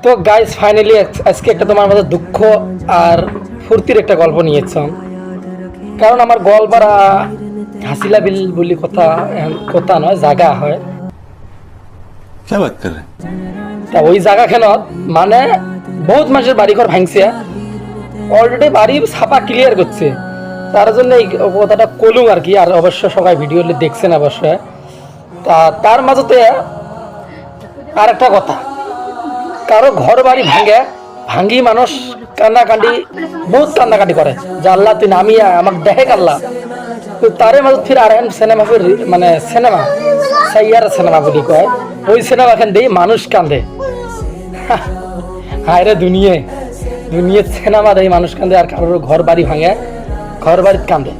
তো guys finally আজকে একটা তোমার মধ্যে দুঃখ আর ফুর্তির একটা গল্প নিয়েছিলাম, কারণ আমার গল্পরা হাসিলা বিল বলি কথা নয়, জায়গা হয়। क्या बात कर रहे हैं? তা ওই জায়গাখানত মানে বহুত মানুষের বাড়িঘর ভাঙছে, অলরেডি বাড়ি ছাপা ক্লিয়ার করছে। তার জন্য এই কথাটা কলুম আর কি। আর অবশ্য সবাই ভিডিও দেখছেন অবশ্যই। তা তার মাঝতে আর একটা কথা, কারো ঘর বাড়ি ভাঙ্গি মানুষ কান্নাকান্দি, বহুত কান্নাকাটি করে যে আল্লাহ তুই নামিয়া আমাকে দেখে আল্লাহ। তো তারে মাঝে ফির আর সিনেমা মানে সিনেমা সাইয়ার সিনেমা বলি কয়, ওই সিনেমা খান দিয়ে মানুষ কান্দে। হায় রে দুনিয়া সিনেমা দেয় মানুষ কান্দে, আর কারোর ঘর বাড়ি ভাঙে, ঘর বাড়িতে কান্দে।